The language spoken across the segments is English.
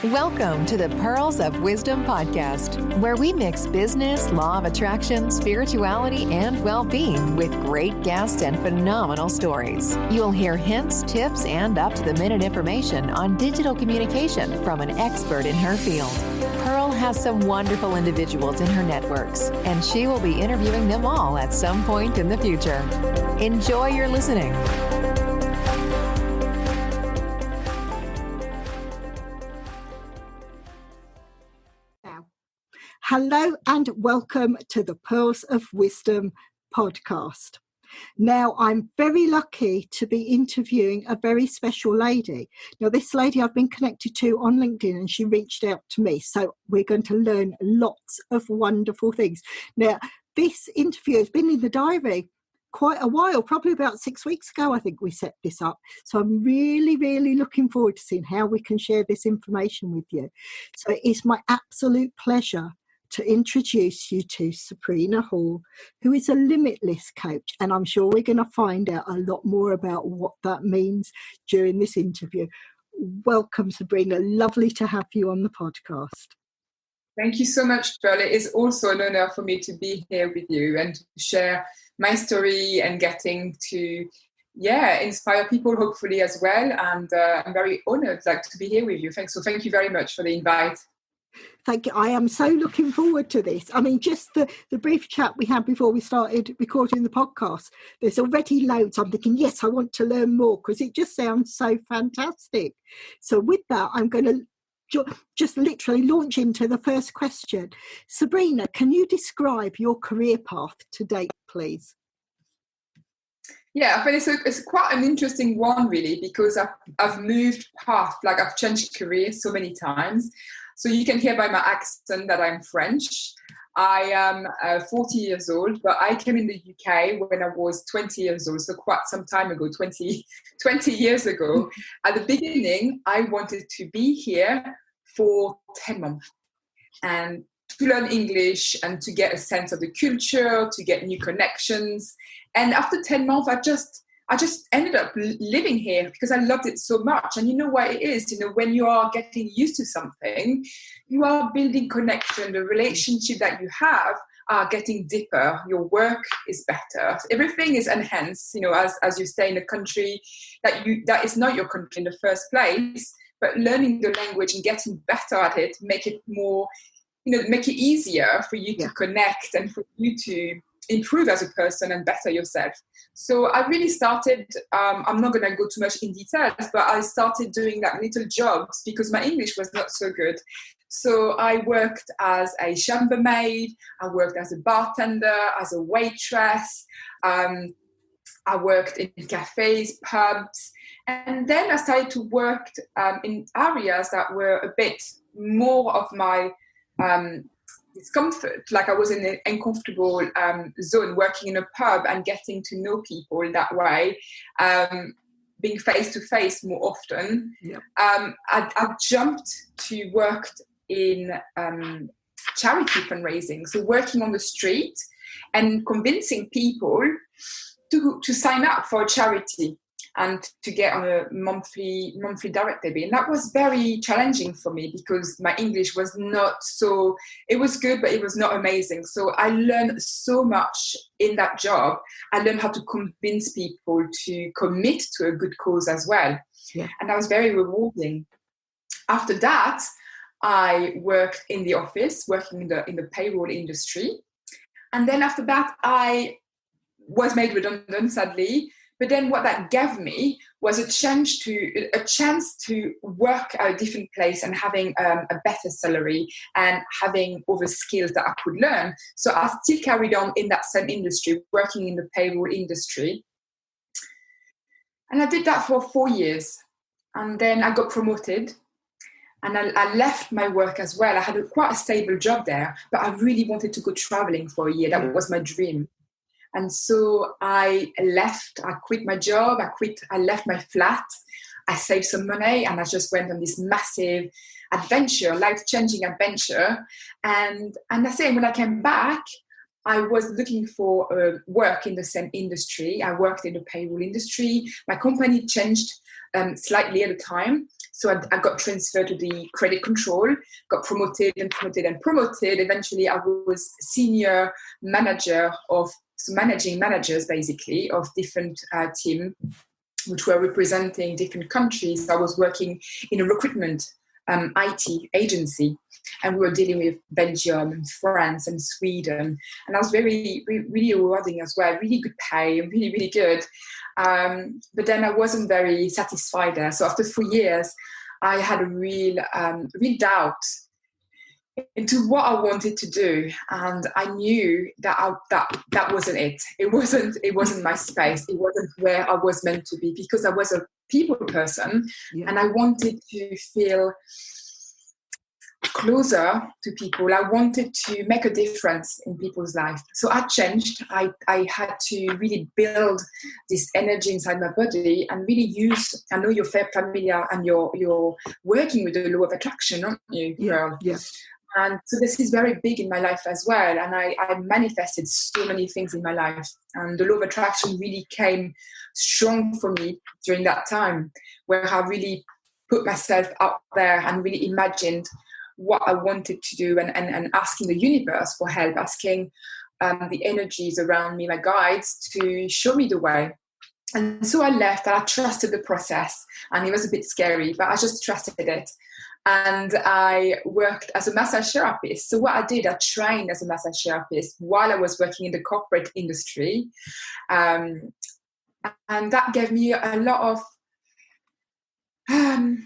Welcome to the Pearls of Wisdom podcast, where we mix business, law of attraction, spirituality, and well-being with great guests and phenomenal stories. You'll hear hints, tips, and up-to-the-minute information on digital communication from an expert in her field. Pearl has some wonderful individuals in her networks, and she will be interviewing them all at some point in the future. Enjoy your listening. Hello and welcome to the Pearls of Wisdom podcast. Now, I'm very lucky to be interviewing a very special lady. Now, this lady I've been connected to on LinkedIn and she reached out to me. So we're going to learn lots of wonderful things. Now, this interview has been in the diary quite a while, probably about 6 weeks ago, I think we set this up. So I'm really looking forward to seeing how we can share this information with you. So it's my absolute pleasure to introduce you to Sabrina Hall, who is a Limitless coach. And I'm sure we're going to find out a lot more about what that means during this interview. Welcome, Sabrina. Lovely to have you on the podcast. Thank you so much, Pearl. It is also an honor for me to be here with you and to share my story and getting to inspire people hopefully as well. And I'm very honored to be here with you. Thank you very much for the invite. Thank you. I am so looking forward to this. I mean, just the brief chat we had before we started recording the podcast, there's already loads. I'm thinking, yes, I want to learn more because it just sounds so fantastic. So with that, I'm going to just literally launch into the first question. Sabrina, can you describe your career path to date, please? Yeah, I think it's quite an interesting one, really, because I've moved path, I've changed career so many times. So you can hear by my accent that I'm French. I am 40 years old, but I came in the UK when I was 20 years old, so quite some time ago, 20 years ago. At the beginning, I wanted to be here for 10 months and to learn English and to get a sense of the culture, to get new connections. And after 10 months, I just ended up living here because I loved it so much. And you know what it is, when you are getting used to something, you are building connection. The relationship that you have are getting deeper. Your work is better. Everything is enhanced, as you stay in a country that is not your country in the first place, but learning the language and getting better at it, make it more, make it easier for you to connect and for you to improve as a person and better yourself. So I really started, I'm not going to go too much in details, but I started doing little jobs because my English was not so good. So I worked as a chambermaid, I worked as a bartender, as a waitress, I worked in cafes, pubs, and then I started to work in areas that were a bit more of my discomfort, I was in an uncomfortable zone, working in a pub and getting to know people that way, being face to face more often. Yeah. I jumped to work in charity fundraising, so working on the street and convincing people to sign up for a charity and to get on a monthly direct debit. And that was very challenging for me because my English was not so, it was good, but it was not amazing. So I learned so much in that job. I learned how to convince people to commit to a good cause as well. Yeah. And that was very rewarding. After that, I worked in the office, working in the payroll industry. And then after that, I was made redundant, sadly. But then what that gave me was a chance to work at a different place and having a better salary and having other skills that I could learn. So I still carried on in that same industry, working in the payroll industry. And I did that for 4 years. And then I got promoted and I left my work as well. I had quite a stable job there, but I really wanted to go traveling for a year. That was my dream. And so I quit my job, I left my flat, I saved some money and I just went on this massive adventure, life-changing adventure. And I say when I came back, I was looking for work in the same industry. I worked in the payroll industry. My company changed slightly at the time. So I got transferred to the credit control, got promoted and promoted and promoted. Eventually, I was senior manager of managing managers, basically, of different teams, which were representing different countries. I was working in a recruitment IT agency, and we were dealing with Belgium and France and Sweden. And that was really rewarding as well, really good pay, and really, really good. But then I wasn't very satisfied there. So after 4 years, I had a real doubt into what I wanted to do, and I knew that that wasn't it. It wasn't my space. It wasn't where I was meant to be, because I was a people person, and I wanted to feel closer to people. I wanted to make a difference in people's life. So I changed. I had to really build this energy inside my body and really use, I know you're familiar and you're working with the law of attraction, aren't you? Yeah. And so this is very big in my life as well. And I manifested so many things in my life. And the law of attraction really came strong for me during that time, where I really put myself out there and really imagined what I wanted to do, and asking the universe for help, asking the energies around me, my guides, to show me the way. And so I left, and I trusted the process, and it was a bit scary, but I just trusted it. And I worked as a massage therapist. So what I did, I trained as a massage therapist while I was working in the corporate industry. And that gave me a lot of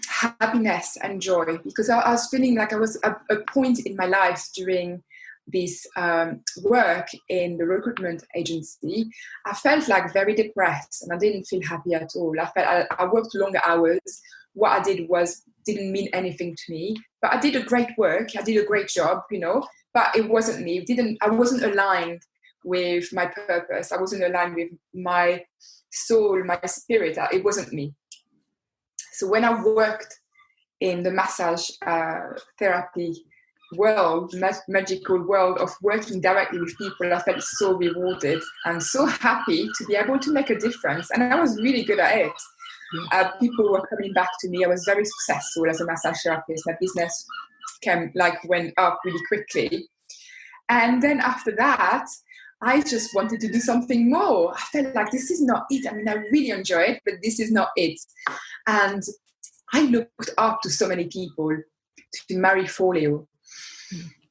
happiness and joy, because I was feeling like I was at a point in my life during this work in the recruitment agency. I felt like very depressed, and I didn't feel happy at all. I worked longer hours. What I did didn't mean anything to me, but I did a great work. I did a great job, but it wasn't me. I wasn't aligned with my purpose. I wasn't aligned with my soul, my spirit. It wasn't me. So when I worked in the massage therapy world, magical world of working directly with people, I felt so rewarded and so happy to be able to make a difference. And I was really good at it. People were coming back to me. I was very successful as a massage therapist. My business went up really quickly. And then after that, I just wanted to do something more. I felt like this is not it. I mean, I really enjoy it, but this is not it. And I looked up to so many people, to Marie Forleo,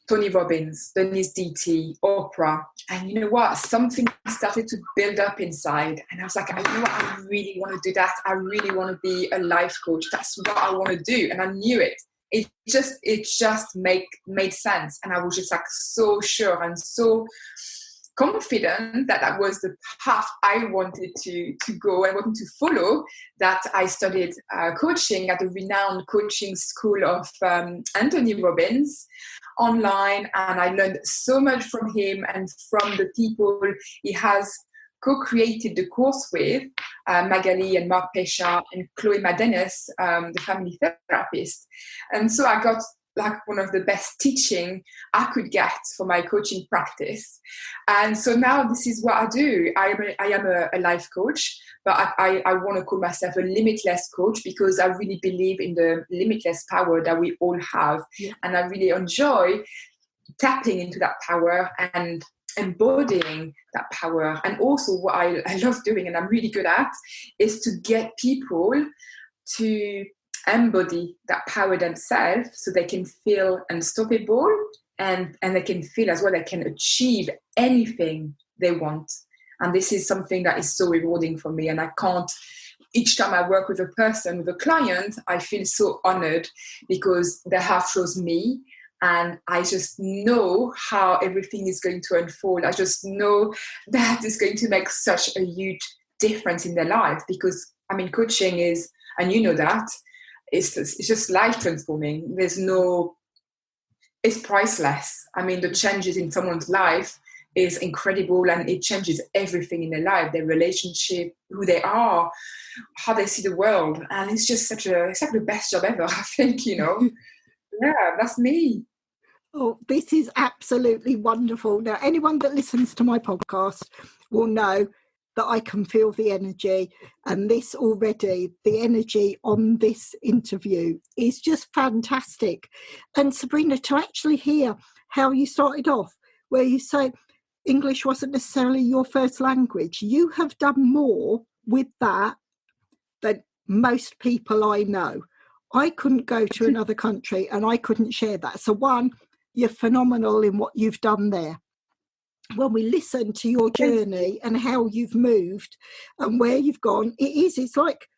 Tony Robbins, Denise DT, Oprah. And you know what? Something started to build up inside. And I was like, I really want to do that. I really want to be a life coach. That's what I want to do. And I knew it. It just made sense. And I was just like so sure and so confident that was the path I wanted to go and wanted to follow, that I studied coaching at the renowned coaching school of Anthony Robbins online, and I learned so much from him and from the people he has co-created the course with, Magali and Mark Pesha and Chloe Madenis, the family therapist. And so I got like one of the best teaching I could get for my coaching practice. And so now this is what I do. I am a life coach, but I want to call myself a limitless coach, because I really believe in the limitless power that we all have. Yeah. And I really enjoy tapping into that power and embodying that power. And also what I love doing, and I'm really good at, is to get people to embody that power themselves, so they can feel unstoppable, and they can feel as well they can achieve anything they want. And this is something that is so rewarding for me. And I can't, each time I work with a person, with a client, I feel so honored, because they have chosen me, and I just know how everything is going to unfold. I just know that it's going to make such a huge difference in their life, because I mean, coaching is, and you know that, it's just life transforming. It's priceless. I mean, the changes in someone's life is incredible, and it changes everything in their life, their relationship, who they are, how they see the world. And it's just it's like the best job ever, I think, Yeah, that's me. Oh, this is absolutely wonderful. Now, anyone that listens to my podcast will know that I can feel the energy, and this already, the energy on this interview is just fantastic. And Sabrina, to actually hear how you started off, where you say English wasn't necessarily your first language, you have done more with that than most people I know. I couldn't go to another country and I couldn't share that. So one, you're phenomenal in what you've done there. When we listen to your journey and how you've moved and where you've gone, it's like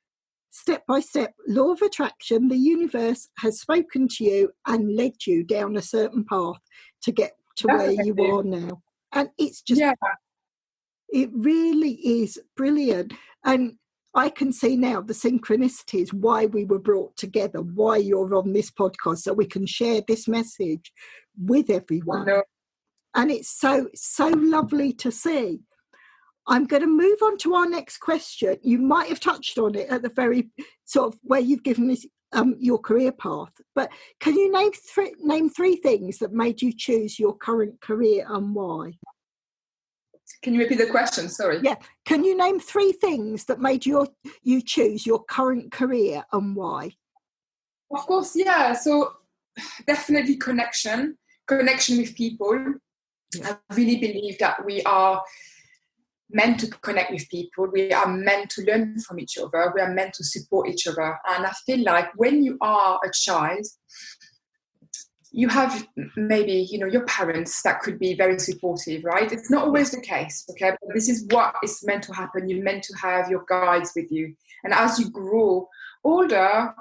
step by step, law of attraction, the universe has spoken to you and led you down a certain path to get to where you are now. And it's just, it really is brilliant. And I can see now the synchronicities, why we were brought together, why you're on this podcast, so we can share this message with everyone. And it's so lovely to see. I'm going to move on to our next question. You might have touched on it at the very sort of where you've given us your career path, but can you name three things that made you choose your current career and why? Can you repeat the question? Sorry. Yeah. Can you name three things that made you choose your current career and why? Of course, yeah. So definitely connection with people. Yeah. I really believe that we are meant to connect with people. We are meant to learn from each other. We are meant to support each other. And I feel like when you are a child, you have maybe, your parents that could be very supportive, right? It's not always the case, okay? But this is what is meant to happen. You're meant to have your guides with you. And as you grow older,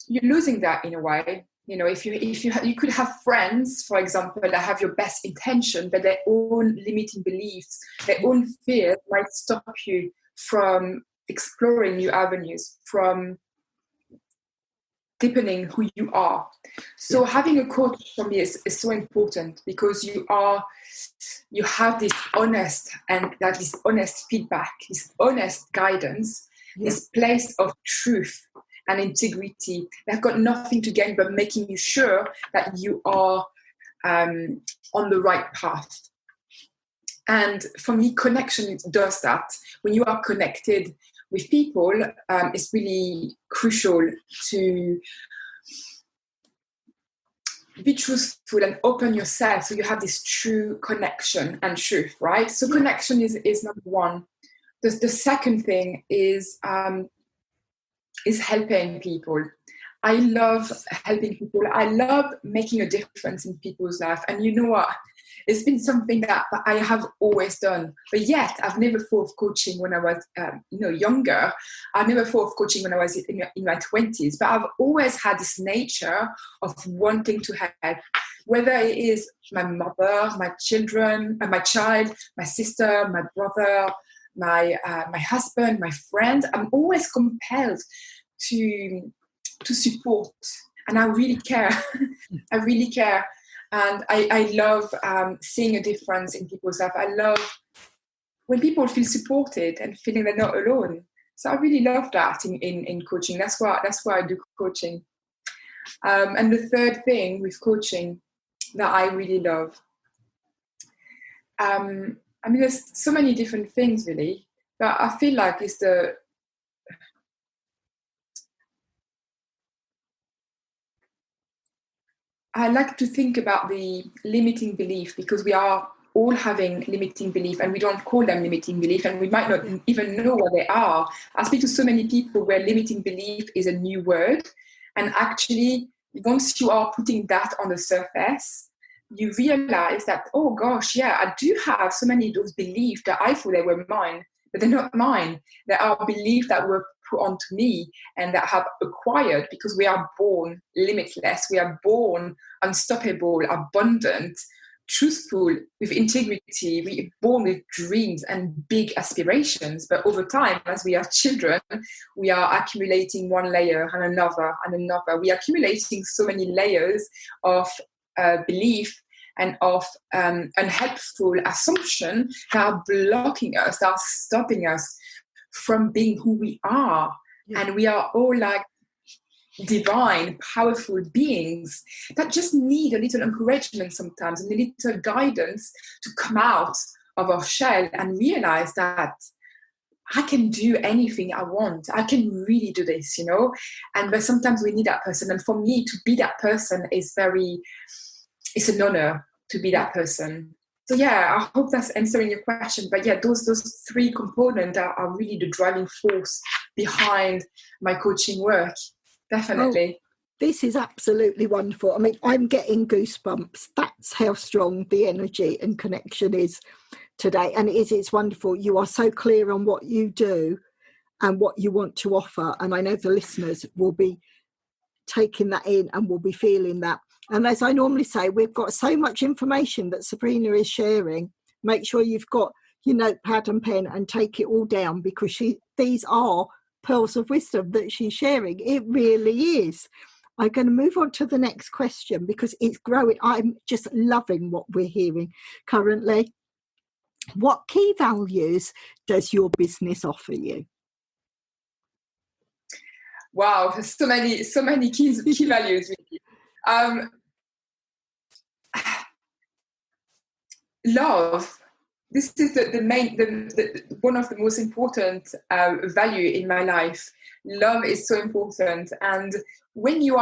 you're losing that in a way. If you could have friends, for example, that have your best intention, but their own limiting beliefs, their own fears might stop you from exploring new avenues, from deepening who you are. So having a coach for me is so important, because you have this honest feedback, this honest guidance, this place of truth and integrity. They've got nothing to gain but making you sure that you are on the right path. And for me, connection does that. When you are connected with people, it's really crucial to be truthful and open yourself, so you have this true connection and truth, right? So connection is number one. The second thing is helping people. I love helping people. I love making a difference in people's life. And you know what? It's been something that I have always done. But yet, I've never thought of coaching when I was younger. I never thought of coaching when I was in my 20s. But I've always had this nature of wanting to help. Whether it is my mother, my children, my child, my sister, my brother, my husband, my friend, I'm always compelled to support, and I really care. I really care, and I love seeing a difference in people's life. I love when people feel supported and feeling they're not alone. So I really love that in coaching. That's why I do coaching. And the third thing with coaching that I really love, there's so many different things really, but I feel like it's I like to think about the limiting belief, because we are all having limiting belief, and we don't call them limiting belief, and we might not even know what they are. I speak to so many people where limiting belief is a new word, and actually once you are putting that on the surface, you realize that, oh gosh, yeah, I do have so many of those beliefs that I thought they were mine, but they're not mine. They are beliefs that were put onto me and that have acquired, because we are born limitless. We are born unstoppable, abundant, truthful, with integrity. We are born with dreams and big aspirations. But over time, as we are children, we are accumulating one layer and another and another. We are accumulating so many layers of belief and of unhelpful assumption that are blocking us, that are stopping us from being who we are. Yeah. And we are all like divine, powerful beings that just need a little encouragement sometimes and a little guidance to come out of our shell and realize that I can do anything I want. I can really do this, but sometimes we need that person. And for me to be that person it's an honor to be that person. So yeah, I hope that's answering your question. But yeah, those three components are really the driving force behind my coaching work. Definitely. Oh, this is absolutely wonderful. I mean, I'm getting goosebumps. That's how strong the energy and connection is today. And it's wonderful. You are so clear on what you do and what you want to offer. And I know the listeners will be taking that in and will be feeling that. And as I normally say, we've got so much information that Sabrina is sharing. Make sure you've got your notepad and pen and take it all down, because these are pearls of wisdom that she's sharing. It really is. I'm going to move on to the next question because it's growing. I'm just loving what we're hearing currently. What key values does your business offer you? Wow, there's so many key values. Love. This is the one of the most important value in my life. Love is so important, and when you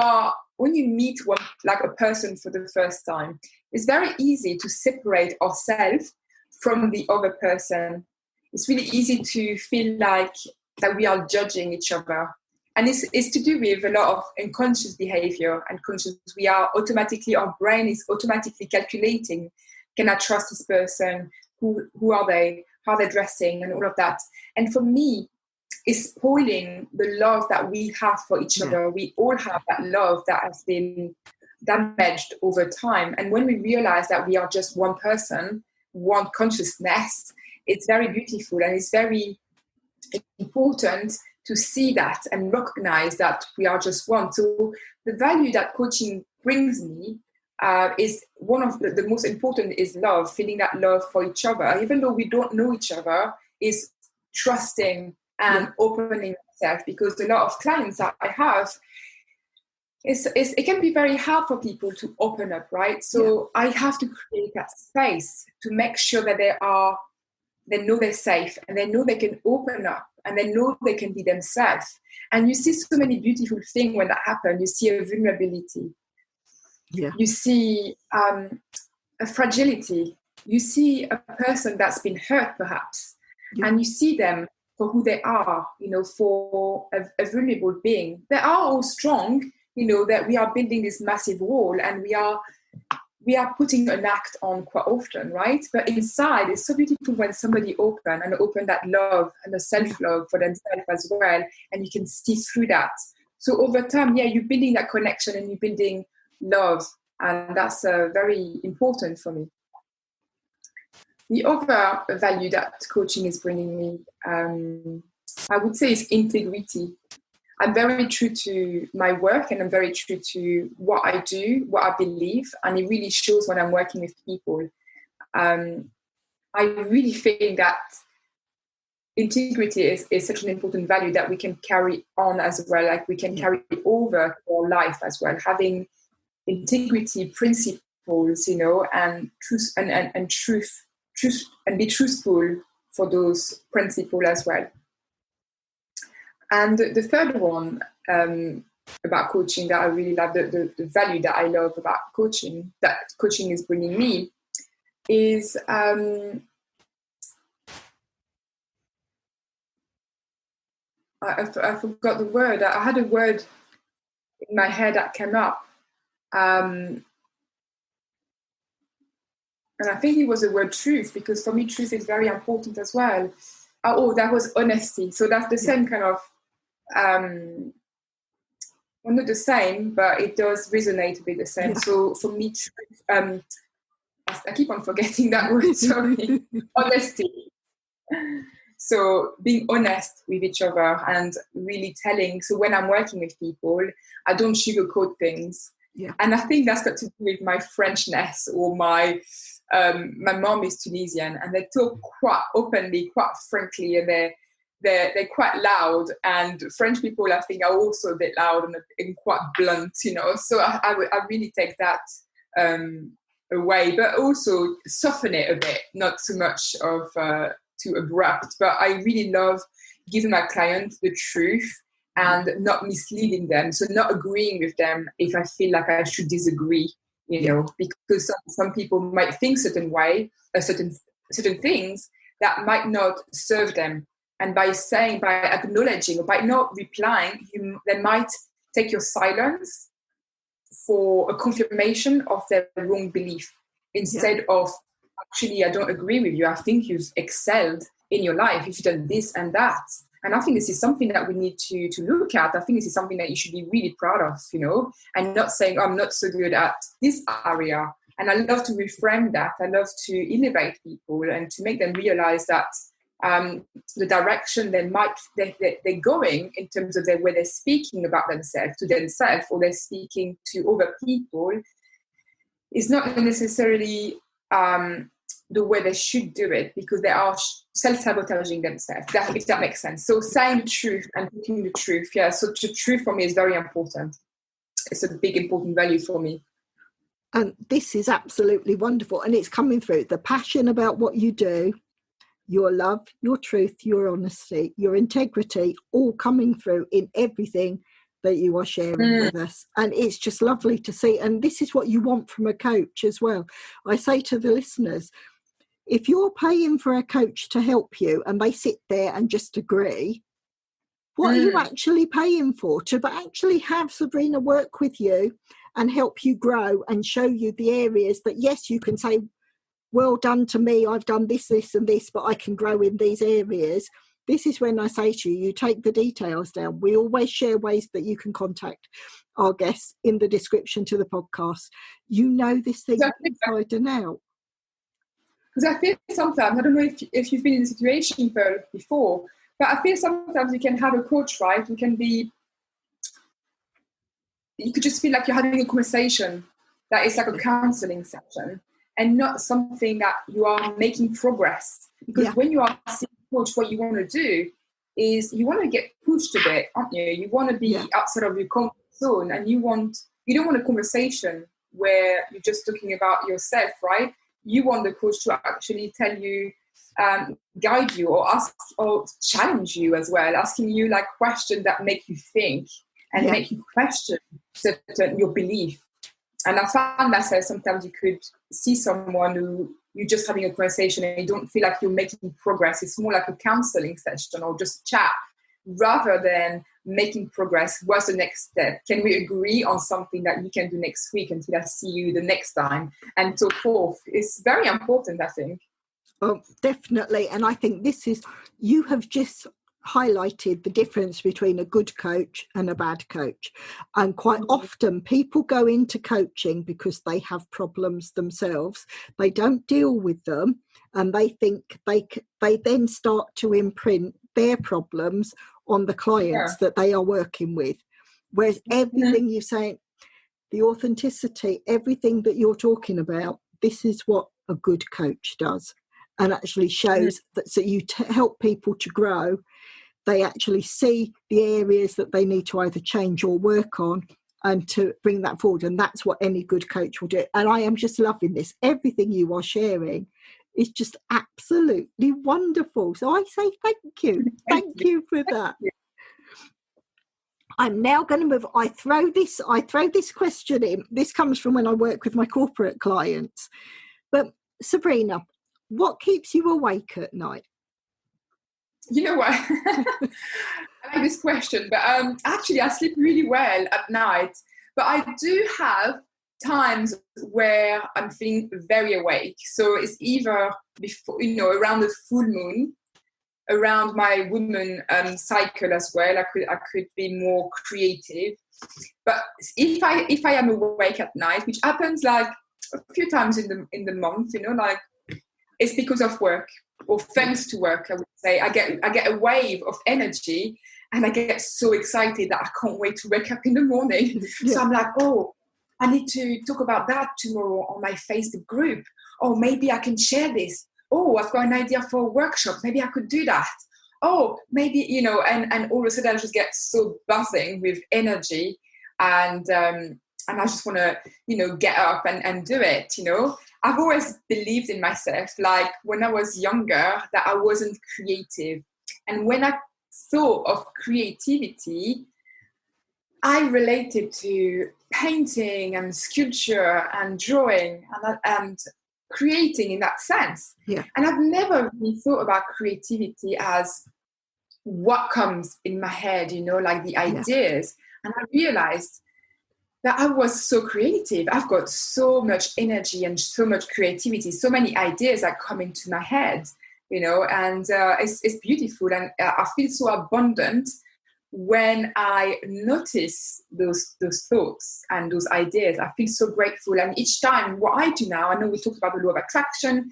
meet a person for the first time, it's very easy to separate ourselves from the other person. It's really easy to feel like that we are judging each other. And it's to do with a lot of unconscious behavior and conscious. Our brain is automatically calculating, can I trust this person? Who are they? How they're dressing and all of that. And for me, it's spoiling the love that we have for each other. We all have that love that has been damaged over time. And when we realize that we are just one person, one consciousness, it's very beautiful and it's very important to see that and recognize that we are just one. So the value that coaching brings me is one of the most important is love, feeling that love for each other. Even though we don't know each other, is trusting and opening yourself, because a lot of clients that I have, it can be very hard for people to open up, right? So I have to create that space to make sure that they know they're safe and they know they can open up and they know they can be themselves. And you see so many beautiful things when that happens. You see a vulnerability. Yeah. You see a fragility. You see a person that's been hurt perhaps, and you see them for who they are, for a vulnerable being. They are all strong, that we are building this massive wall and we are putting an act on quite often, right? But inside, it's so beautiful when somebody open that love and the self-love for themselves as well, and you can see through that. So over time, you're building that connection and you're building love, and that's very important for me. The other value that coaching is bringing me, I would say, is integrity. I'm very true to my work and I'm very true to what I do, what I believe, and it really shows when I'm working with people. I really think that integrity is such an important value that we can carry on as well, like we can carry over our life as well, having integrity principles, and truth and truth and be truthful for those principles as well. And the third one about coaching that I really love, the value that I love about coaching, that coaching is bringing me, is I forgot the word. I had a word in my head that came up. And I think it was the word truth, because for me, truth is very important as well. That was honesty. So that's the same kind of, well, not the same, but it does resonate a bit the same. So for me, truth, I keep on forgetting that word, sorry. Honesty. So being honest with each other and really telling. So when I'm working with people, I don't sugarcoat things. Yeah. And I think that's got to do with my Frenchness, or my mom is Tunisian, and they talk quite openly, quite frankly, and they're quite loud. And French people, I think, are also a bit loud and quite blunt, So I really take that away, but also soften it a bit, not too much of too abrupt, but I really love giving my client the truth and not misleading them. So not agreeing with them if I feel like I should disagree, you know, because some people might think certain things that might not serve them. And by acknowledging or by not replying, they might take your silence for a confirmation of their wrong belief instead of, actually, I don't agree with you. I think you've excelled in your life. You've done this and that. And I think this is something that we need to look at. I think this is something that you should be really proud of, you know, and not saying, I'm not so good at this area. And I love to reframe that. I love to elevate people and to make them realize that the direction they're going in terms of where they're speaking about themselves to themselves, or they're speaking to other people, is not necessarily the way they should do it, because they are self-sabotaging themselves, if that makes sense. So saying the truth and speaking the truth, so the truth for me is very important. It's a big, important value for me. And this is absolutely wonderful. And it's coming through the passion about what you do, your love, your truth, your honesty, your integrity, all coming through in everything that you are sharing with us. And it's just lovely to see. And this is what you want from a coach as well. I say to the listeners, if you're paying for a coach to help you and they sit there and just agree, what are you actually paying for? To actually have Sabrina work with you and help you grow and show you the areas that, yes, you can say, well done to me, I've done this, this and this, but I can grow in these areas. This is when I say to you, you take the details down. We always share ways that you can contact our guests in the description to the podcast. You know this thing inside and out. Because I feel sometimes, I don't know if you've been in a situation before, but I feel sometimes you can have a coach, right? You could just feel like you're having a conversation that is like a counseling session and not something that you are making progress. Because when you are seeing a coach, what you want to do is you want to get pushed a bit, aren't you? You want to be outside of your comfort zone, and you don't want a conversation where you're just talking about yourself, right? You want the coach to actually tell you, guide you, or ask or challenge you as well, asking you like questions that make you think and make you question your belief. And I found myself sometimes you could see someone who you're just having a conversation and you don't feel like you're making progress. It's more like a counseling session or just chat rather than making progress. What's the next step? Can we agree on something that you can do next week until I see you the next time? And so forth. It's very important, I think. Oh, definitely. And I think you have just highlighted the difference between a good coach and a bad coach. And quite often people go into coaching because they have problems themselves. They don't deal with them, and they think they then start to imprint their problems on the clients that they are working with. Whereas everything you're saying, the authenticity, everything that you're talking about, this is what a good coach does, and actually shows that. So you help people to grow. They actually see the areas that they need to either change or work on, and to bring that forward. And that's what any good coach will do. And I am just loving this. Everything you are sharing is just absolutely wonderful. So I say thank you. Thank you for that. I'm now going to move. I throw this question in. This comes from when I work with my corporate clients. But Sabrina, what keeps you awake at night? You know what? I like this question, but actually I sleep really well at night. But I do have times where I'm feeling very awake. So it's either before, around the full moon, around my woman cycle as well. I could be more creative. But if I am awake at night, which happens like a few times in the month, like it's because of work. Or thanks to work, I would say, I get a wave of energy, and I get so excited that I can't wait to wake up in the morning. So I'm like, oh, I need to talk about that tomorrow on my Facebook group. Oh, maybe I can share this. Oh, I've got an idea for a workshop. Maybe I could do that. Oh, maybe, and all of a sudden I just get so buzzing with energy. And I just want to, get up and do it, I've always believed in myself, like when I was younger, that I wasn't creative. And when I thought of creativity, I related to painting and sculpture and drawing and creating in that sense. Yeah. And I've never really thought about creativity as what comes in my head, like the ideas. And I realized that I was so creative. I've got so much energy and so much creativity, so many ideas that come into my head, and it's beautiful. And I feel so abundant when I notice those thoughts and those ideas. I feel so grateful. And each time, what I do now, I know we talked about the law of attraction,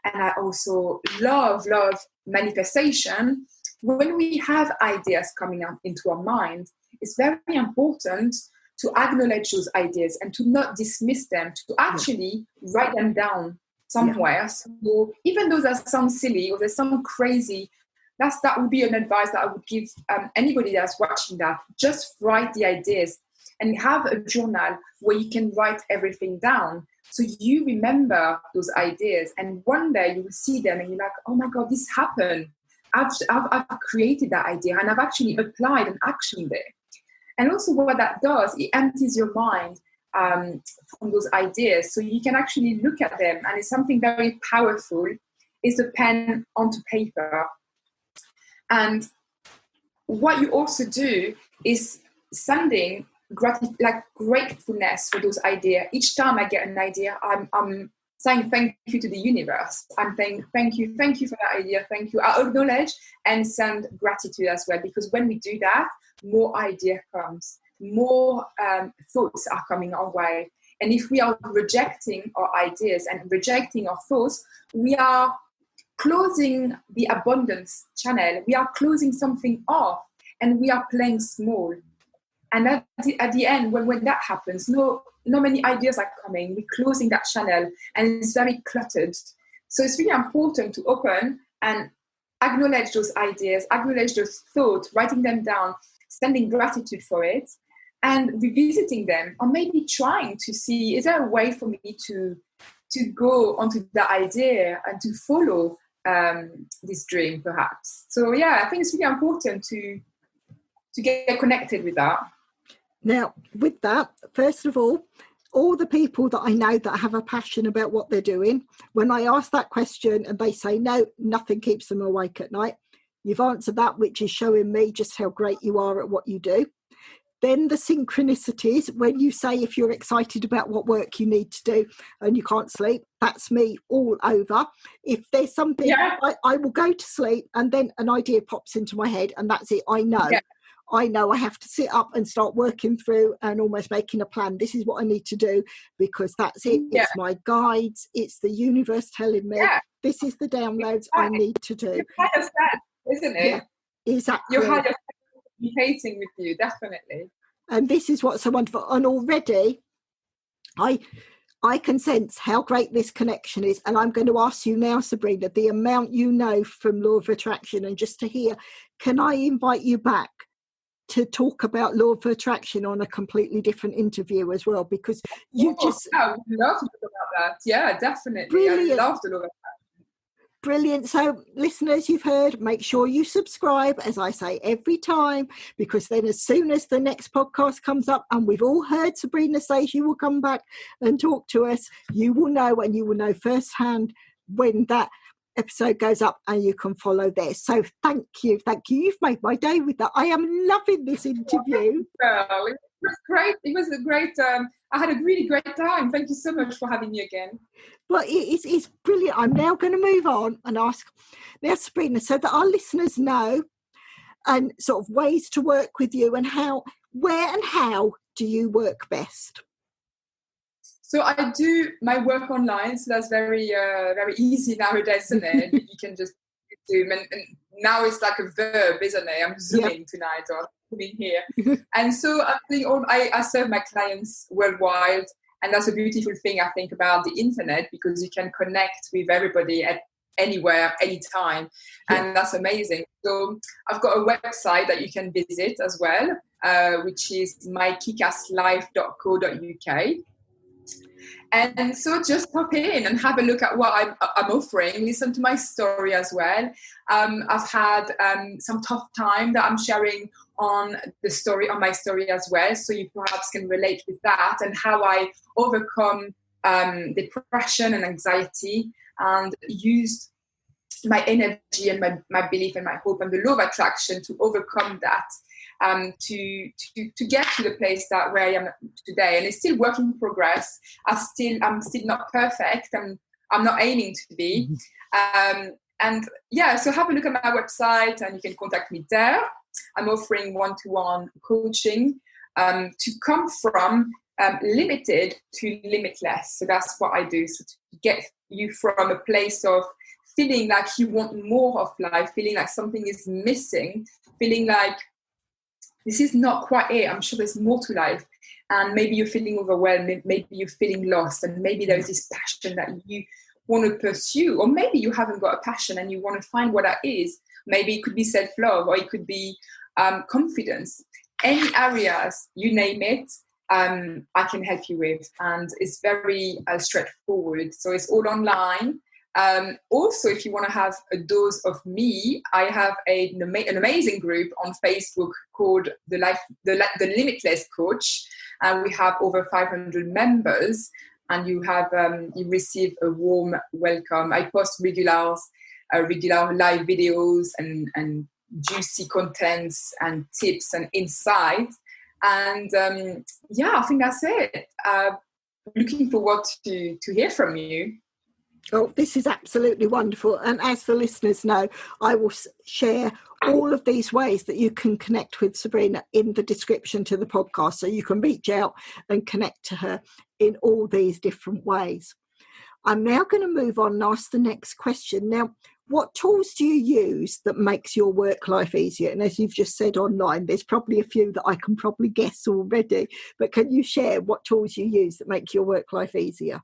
and I also love manifestation. When we have ideas coming up into our mind, it's very important to acknowledge those ideas and to not dismiss them, to actually write them down somewhere. So even though that sounds silly or they sound crazy, that would be an advice that I would give anybody that's watching that. Just write the ideas and have a journal where you can write everything down. So you remember those ideas, and one day you will see them and you're like, oh my God, this happened. I've created that idea and I've actually applied an action there. And also what that does, it empties your mind from those ideas. So you can actually look at them, and it's something very powerful, is the pen onto paper. And what you also do is sending gratefulness for those ideas. Each time I get an idea, I'm saying thank you to the universe. I'm saying thank you for that idea, thank you. I acknowledge and send gratitude as well, because when we do that, more idea comes, more thoughts are coming our way. And if we are rejecting our ideas and rejecting our thoughts, we are closing the abundance channel. We are closing something off, and we are playing small. And at the end, when that happens, not many ideas are coming. We're closing that channel, and it's very cluttered. So it's really important to open and acknowledge those ideas, acknowledge those thoughts, writing them down, sending gratitude for it, and revisiting them, or maybe trying to see, is there a way for me to go onto that idea and to follow this dream, perhaps. So I think it's really important to get connected with that. Now, with that, first of all the people that I know that have a passion about what they're doing, when I ask that question and they say no, nothing keeps them awake at night, you've answered that, which is showing me just how great you are at what you do. Then the synchronicities, when you say if you're excited about what work you need to do and you can't sleep, that's me all over. If there's something, I will go to sleep and then an idea pops into my head, and that's it. I know I have to sit up and start working through and almost making a plan. This is what I need to do, because that's it. It's my guides. It's the universe telling me this is the downloads I need to do. Your higher self, isn't it? Yeah, exactly. Your higher self communicating with you, definitely. And this is what's so wonderful. And already I can sense how great this connection is. And I'm going to ask you now, Sabrina, the amount you know from Law of Attraction, and just to hear, can I invite you back to talk about Law of Attraction on a completely different interview as well? Because I would love to talk about that. Yeah, definitely. Brilliant. I love the Law of Attraction. Brilliant. So listeners, you've heard, make sure you subscribe, as I say every time, because then as soon as the next podcast comes up, and we've all heard Sabrina say she will come back and talk to us, you will know, and you will know firsthand when that episode goes up, and you can follow there. So thank you. You've made my day with that. I am loving this interview. Well, it was great. It was a great, I had a really great time. Thank you so much for having me again. Well, it's brilliant. I'm now going to move on and ask now, Sabrina, so that our listeners know and sort of ways to work with you, and where and how do you work best? So I do my work online, so that's very easy nowadays, isn't it? You can just Zoom, and now it's like a verb, isn't it? I'm Zooming tonight, or Zooming here. And so I'm doing I serve my clients worldwide. And that's a beautiful thing, I think, about the internet, because you can connect with everybody at anywhere, anytime. And that's amazing. So I've got a website that you can visit as well. which is mykickasslife.co.uk. And so just pop in and have a look at what I'm offering. Listen to my story as well. I've had some tough time that I'm sharing on my story as well. So you perhaps can relate with that and how I overcome depression and anxiety and used my energy and my belief and my hope and the law of attraction to overcome that. To get to the place that where I am today, and it's still work in progress. I'm still not perfect. I'm not aiming to be. So have a look at my website, and you can contact me there. I'm offering one-to-one coaching to come from limited to limitless. So that's what I do. So to get you from a place of feeling like you want more of life, feeling like something is missing, feeling like this is not quite it. I'm sure there's more to life. And maybe you're feeling overwhelmed. Maybe you're feeling lost. And maybe there's this passion that you want to pursue. Or maybe you haven't got a passion and you want to find what that is. Maybe it could be self-love, or it could be confidence. Any areas, you name it, I can help you with. And it's very straightforward. So it's all online. Also, if you want to have a dose of me, I have an amazing group on Facebook called the Limitless Coach, and we have over 500 members. And you receive a warm welcome. I post regular live videos and juicy contents and tips and insights. And I think that's it. Looking forward to hear from you. Oh, this is absolutely wonderful. And as the listeners know, I will share all of these ways that you can connect with Sabrina in the description to the podcast, so you can reach out and connect to her in all these different ways. I'm now going to move on and ask the next question. Now, what tools do you use that makes your work life easier? And as you've just said online, there's probably a few that I can probably guess already, but can you share what tools you use that make your work life easier?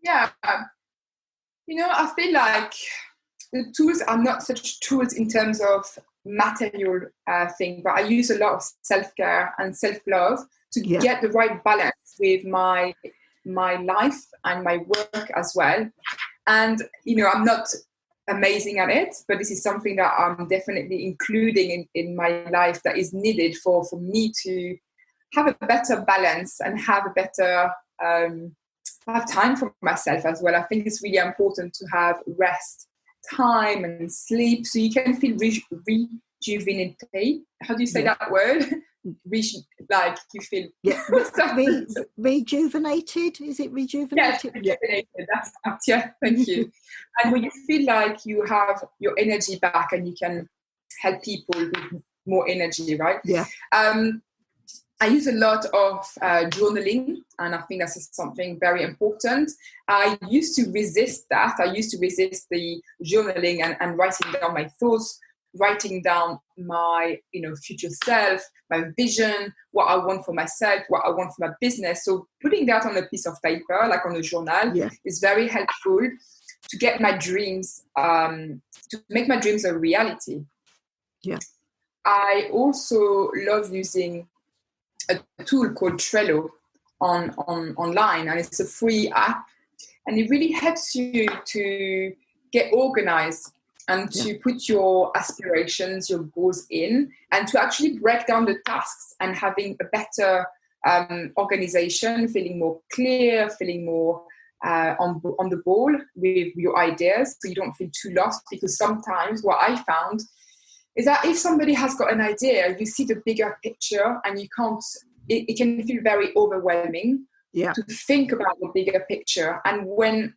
Yeah. I feel like the tools are not such tools in terms of material thing, but I use a lot of self-care and self-love to get the right balance with my life and my work as well. And, I'm not amazing at it, but this is something that I'm definitely including in my life that is needed for me to have a better balance and have a better have time for myself as well. I think it's really important to have rest time and sleep so you can feel rejuvenated. How do you say that word? Like you feel rejuvenated. Is it rejuvenated? Yes, rejuvenated. That's thank you. And when you feel like you have your energy back and you can help people with more energy, right? Yeah. I use a lot of journaling, and I think that's something very important. I used to resist that. I used to resist the journaling and writing down my thoughts, writing down my future self, my vision, what I want for myself, what I want for my business. So putting that on a piece of paper, like on a journal, is very helpful to get my dreams, to make my dreams a reality. Yeah. I also love using a tool called Trello online, and it's a free app, and it really helps you to get organized and to put your aspirations, your goals in, and to actually break down the tasks and having a better organization, feeling more clear, feeling more on the ball with your ideas, so you don't feel too lost. Because sometimes what I found is that if somebody has got an idea, you see the bigger picture and you can't, it can feel very overwhelming to think about the bigger picture. And when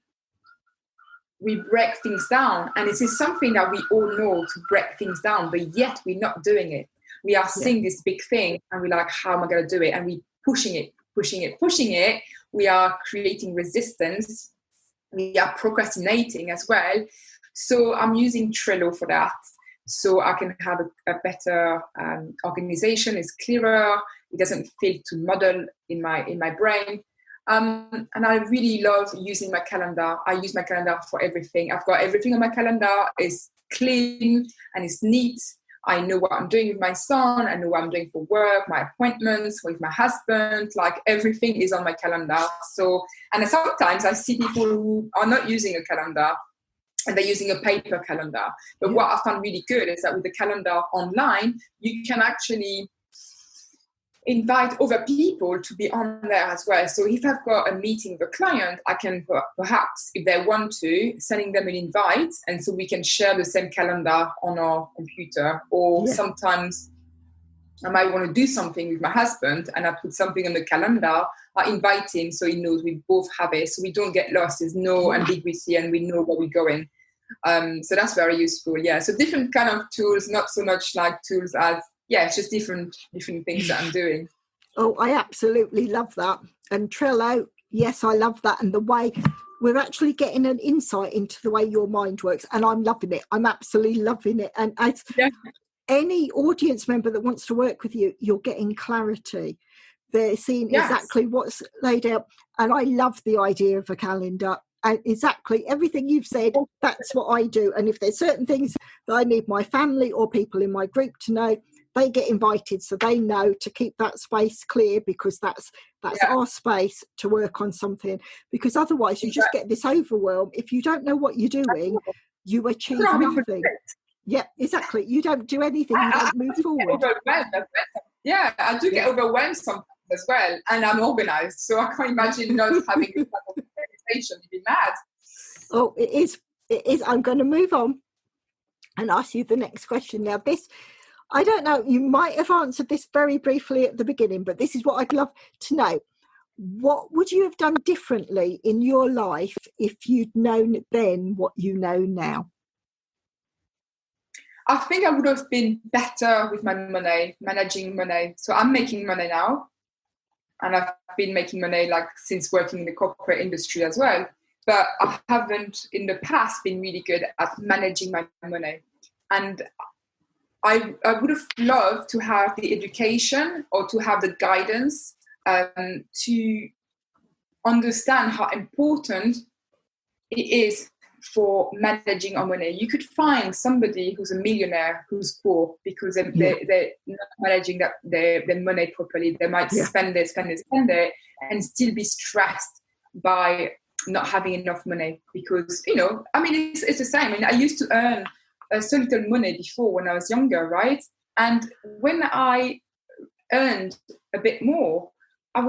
we break things down, and it is something that we all know to break things down, but yet we're not doing it. We are seeing this big thing and we're like, how am I going to do it? And we're pushing it. We are creating resistance. We are procrastinating as well. So I'm using Trello for that. So I can have a better organization. It's clearer. It doesn't feel too muddled in my brain. And I really love using my calendar. I use my calendar for everything. I've got everything on my calendar. It's clean and it's neat. I know what I'm doing with my son. I know what I'm doing for work, my appointments with my husband. Like everything is on my calendar. So, and sometimes I see people who are not using a calendar and they're using a paper calendar. But what I found really good is that with the calendar online, you can actually invite other people to be on there as well. So if I've got a meeting with a client, I can perhaps, if they want to, sending them an invite, and so we can share the same calendar on our computer. Or sometimes I might want to do something with my husband and I put something on the calendar, I invite him so he knows we both have it, so we don't get lost. There's no ambiguity and we know where we're going. So that's very useful. Yeah, so different kind of tools, not so much like tools as it's just different things that I'm doing. Oh, I absolutely love that. And Trello, yes, I love that. And the way we're actually getting an insight into the way your mind works. And I'm loving it. I'm absolutely loving it. And as any audience member that wants to work with you, you're getting clarity. They're seeing exactly what's laid out. And I love the idea of a calendar. And exactly everything you've said, that's what I do. And if there's certain things that I need my family or people in my group to know, they get invited so they know to keep that space clear, because that's our space to work on something. Because otherwise you just get this overwhelm. If you don't know what you're doing, you achieve nothing. Yeah, exactly. You don't do anything. You don't move forward. Yeah, I do get overwhelmed sometimes as well. And I'm organized. So I can't imagine not having this type of organization. You'd be mad. Oh, it is. It is. I'm going to move on and ask you the next question. Now, this, I don't know, you might have answered this very briefly at the beginning, but this is what I'd love to know. What would you have done differently in your life if you'd known then what you know now? I think I would have been better with my money, managing money. So I'm making money now. And I've been making money like since working in the corporate industry as well. But I haven't in the past been really good at managing my money. And I would have loved to have the education or to have the guidance to understand how important it is for managing our money. You could find somebody who's a millionaire who's poor because they're not managing their money properly. They might spend it, and still be stressed by not having enough money because, it's the same. I mean, I used to earn so little money before when I was younger, right? And when I earned a bit more, I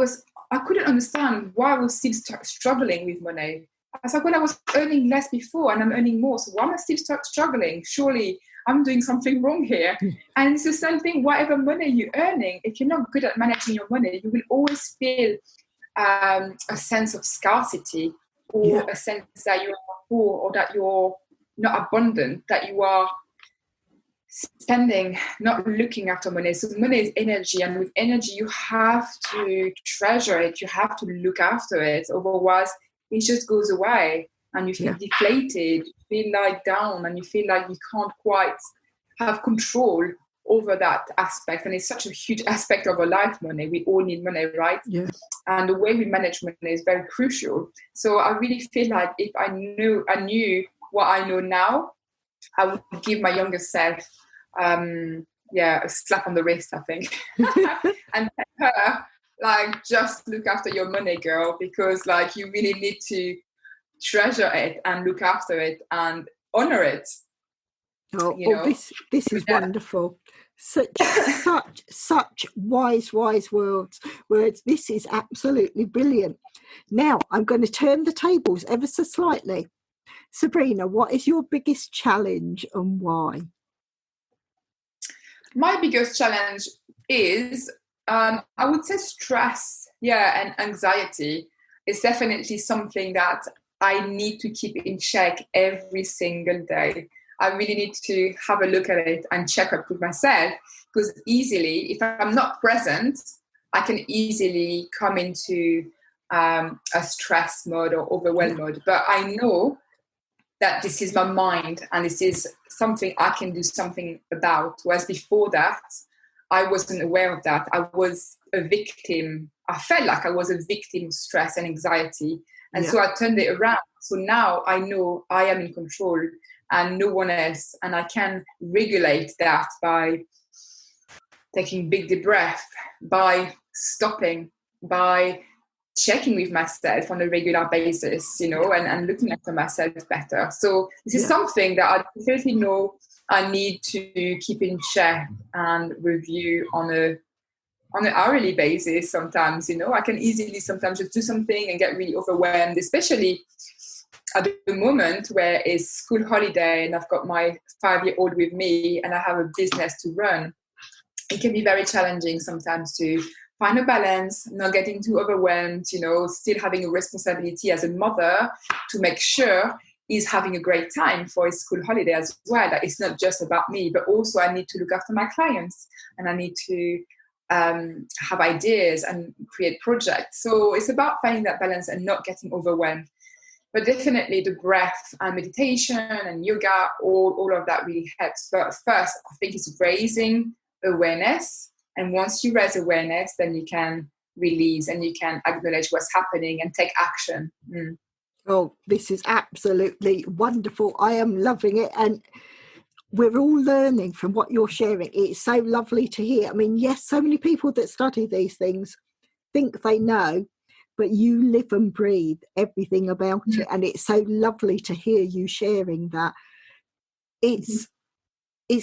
couldn't understand why I was still struggling with money. I was like, well, I was earning less before and I'm earning more, so why am I still struggling? Surely I'm doing something wrong here. And it's the same thing, whatever money you're earning, if you're not good at managing your money, you will always feel a sense of scarcity or a sense that you're poor or that you're not abundant, that you are spending, not looking after money. So money is energy, and with energy you have to treasure it, you have to look after it, otherwise it just goes away and you feel deflated, you feel like down, and you feel like you can't quite have control over that aspect. And it's such a huge aspect of our life, money. We all need money, right? Yeah. And the way we manage money is very crucial. So I really feel like if I knew what I know now, I would give my younger self a slap on the wrist, I think. And tell her, like, just look after your money, girl, because like you really need to treasure it and look after it and honor it. This is wonderful. Such wise words. This is absolutely brilliant. Now I'm going to turn the tables ever so slightly. Sabrina, what is your biggest challenge and why? My biggest challenge is, I would say stress, and anxiety is definitely something that I need to keep in check every single day. I really need to have a look at it and check up with myself, because easily, if I'm not present, I can easily come into a stress mode or overwhelm mode. But I know that this is my mind and this is something I can do something about. Whereas before that, I wasn't aware of that. I was a victim. I felt like I was a victim of stress and anxiety. And so I turned it around. So now I know I am in control. and no one else. And I can regulate that by taking big deep breath, by stopping, by checking with myself on a regular basis, and looking after myself better. So this is something that I definitely know I need to keep in check and review on an hourly basis. Sometimes, I can easily sometimes just do something and get really overwhelmed, especially at the moment where it's school holiday and I've got my 5-year-old with me and I have a business to run. It can be very challenging sometimes to find a balance, not getting too overwhelmed, still having a responsibility as a mother to make sure he's having a great time for his school holiday as well. That it's not just about me, but also I need to look after my clients and I need to have ideas and create projects. So it's about finding that balance and not getting overwhelmed. But definitely the breath and meditation and yoga, all of that really helps. But first, I think it's raising awareness. And once you raise awareness, then you can release and you can acknowledge what's happening and take action. Oh, this is absolutely wonderful. I am loving it. And we're all learning from what you're sharing. It's so lovely to hear. I mean, yes, so many people that study these things think they know, but you live and breathe everything about it. And it's so lovely to hear you sharing that. It's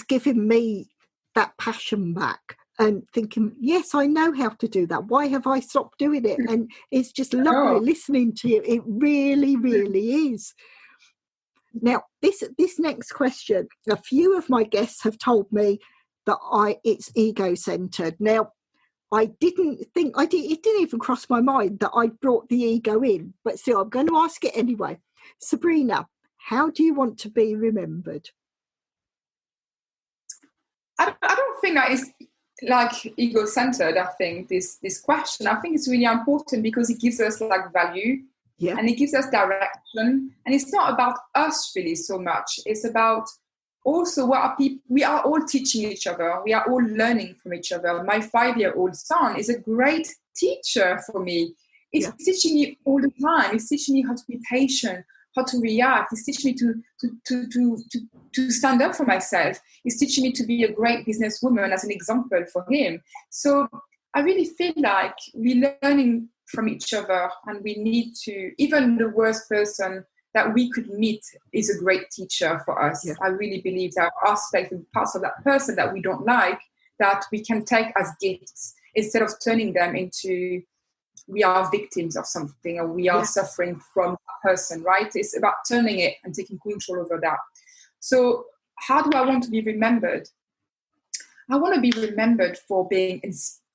giving me that passion back and thinking, yes, I know how to do that. Why have I stopped doing it? And it's just lovely listening to you. It really, really is. Now, this next question, a few of my guests have told me that it's ego-centered. Now, it didn't even cross my mind that I brought the ego in, but still, I'm going to ask it anyway. Sabrina, how do you want to be remembered? I don't think that is like ego-centered. I think this question, I think it's really important because it gives us like value and it gives us direction. And it's not about us really so much. It's about also what are people, we are all teaching each other. We are all learning from each other. My 5-year-old son is a great teacher for me. He's teaching me all the time. He's teaching me how to be patient, how to react. He's teaching me to stand up for myself. He's teaching me to be a great businesswoman as an example for him. So I really feel like we're learning from each other, and we need to, even the worst person that we could meet is a great teacher for us. I really believe there are aspects and parts of that person that we don't like that we can take as gifts instead of turning them into we are victims of something or we are suffering from a person, right? It's about turning it and taking control over that. So how do I want to be remembered? I want to be remembered for being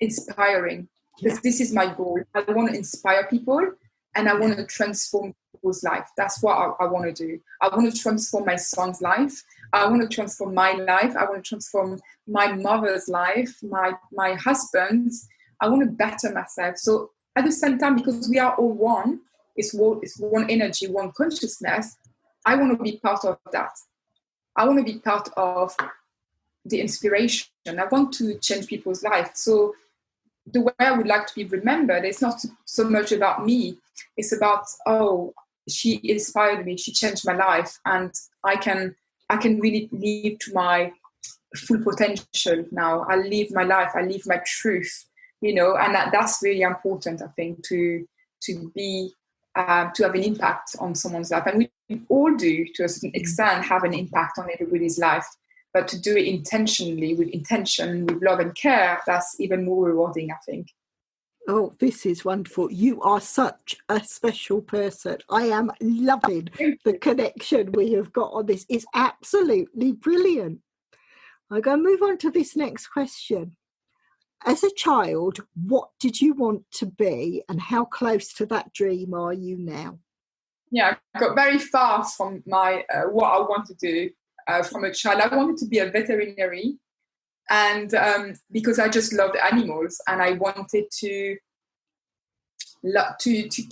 inspiring, because this is my goal. I want to inspire people and I want to transform people's life. That's what I want to do. I want to transform my son's life. I want to transform my life. I want to transform my mother's life, my husband's. I want to better myself. So at the same time, because we are all one, it's one energy, one consciousness, I want to be part of that. I want to be part of the inspiration. I want to change people's life. So the way I would like to be remembered, it's not so much about me. It's about, she inspired me, she changed my life, and I can really live to my full potential now. I live my life, I live my truth, and that's really important, I think, to be to have an impact on someone's life. And we all do, to a certain extent, have an impact on everybody's life. But to do it intentionally, with intention, with love and care, that's even more rewarding, I think. Oh, this is wonderful. You are such a special person. I am loving the connection we have got on this. It's absolutely brilliant. I'm going to move on to this next question. As a child, what did you want to be, and how close to that dream are you now? Yeah, I got very far from my what I want to do. From a child, I wanted to be a veterinary, and because I just loved animals, and I wanted to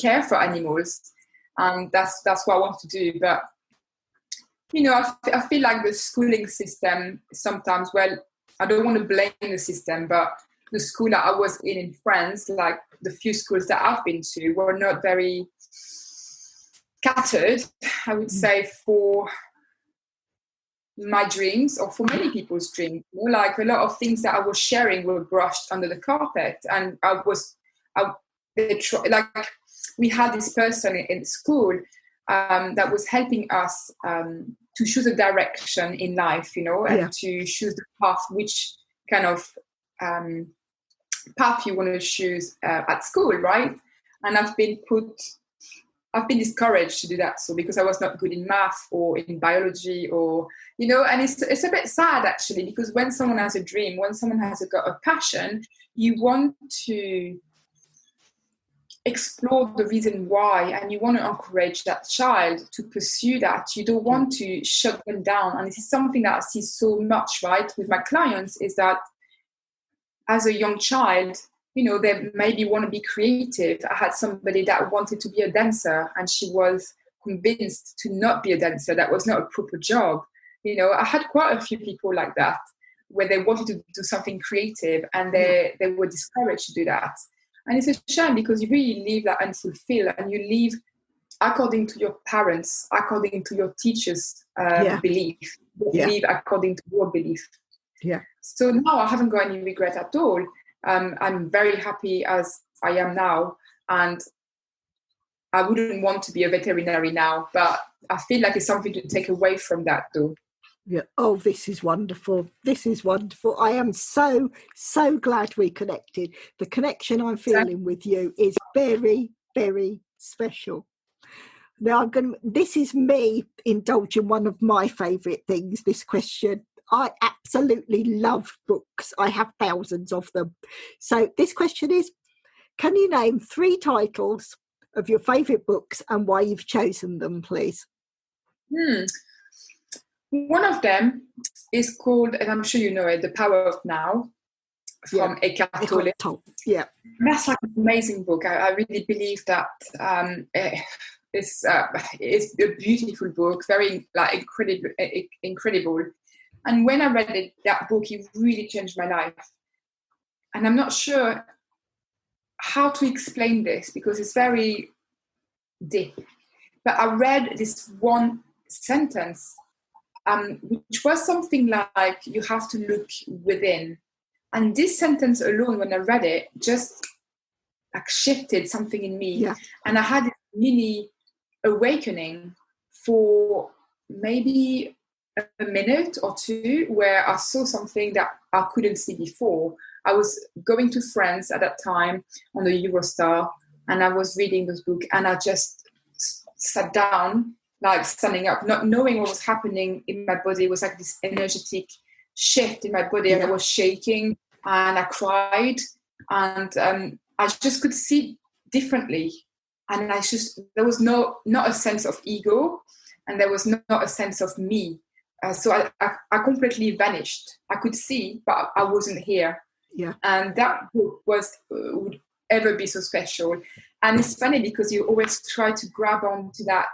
care for animals, and that's what I want to do. But I feel like the schooling system sometimes. Well, I don't want to blame the system, but the school that I was in France, like the few schools that I've been to, were not very catered, I would say, for my dreams, or for many people's dreams. Like a lot of things that I was sharing were brushed under the carpet, and we had this person in school that was helping us to choose a direction in life, and to choose the path, which kind of path you want to choose at school, right? And I've been discouraged to do that. So because I was not good in math or in biology, or and it's a bit sad actually, because when someone has a dream, when someone has got a passion, you want to explore the reason why, and you want to encourage that child to pursue that. You don't want to shut them down. And this is something that I see so much, right, with my clients, is that as a young child, they maybe want to be creative. I had somebody that wanted to be a dancer, and she was convinced to not be a dancer. That was not a proper job. I had quite a few people like that, where they wanted to do something creative, and they were discouraged to do that. And it's a shame, because you really live that unfulfilled, and you live according to your parents, according to your teachers' belief. You live according to your belief. Yeah. So now I haven't got any regret at all. I'm very happy as I am now, and I wouldn't want to be a veterinary now, but I feel like it's something to take away from that though. Yeah. Oh, this is wonderful. This is wonderful. I am so, so glad we connected. The connection I'm feeling with you is very, very special. Now this is me indulging one of my favourite things, this question. I absolutely love books. I have thousands of them. So this question is, can you name 3 titles of your favourite books and why you've chosen them, please? One of them is called, and I'm sure you know it, The Power of Now, from Eckhart Tolle. Yeah. That's like an amazing book. I really believe that it's a beautiful book, very incredible. And when I read that book, it really changed my life. And I'm not sure how to explain this, because it's very deep. But I read this one sentence, which was something like, you have to look within. And this sentence alone, when I read it, just like shifted something in me. Yeah. And I had a mini awakening for maybe a minute or two, where I saw something that I couldn't see before. I was going to France at that time on the Eurostar, and I was reading this book, and I just sat down, like standing up, not knowing what was happening in my body. It was like this energetic shift in my body, and I was shaking, and I cried, and I just could see differently. And there was not a sense of ego, and there was not a sense of me. So I completely vanished. I could see, but I wasn't here. Yeah. And that book would ever be so special. And it's funny, because you always try to grab onto that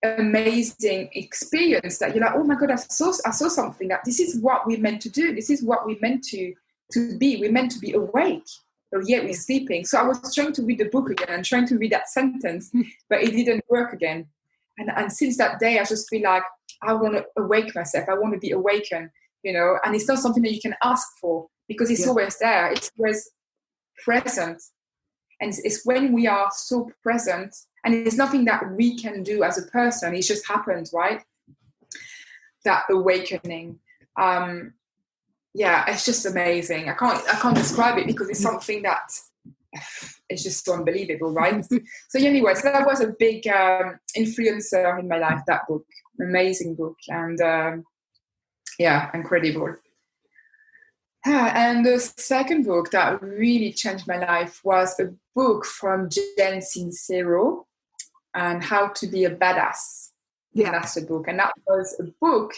amazing experience that you're like, oh my God, I saw something, that this is what we're meant to do. This is what we're meant to be. We're meant to be awake, but yet we're sleeping. So I was trying to read the book again and trying to read that sentence, but it didn't work again. And since that day, I just feel like I want to awake myself. I want to be awakened, and it's not something that you can ask for, because it's always there. It's always present. And it's when we are so present, and it's nothing that we can do as a person. It just happens, right? That awakening. It's just amazing. I can't describe it, because it's something that it's just so unbelievable, right? So anyway, so that was a big influencer in my life, that book. Amazing book. And incredible. And the second book that really changed my life was a book from Jen Sincero, and How to Be a Badass. Yeah, that's the book. And that was a book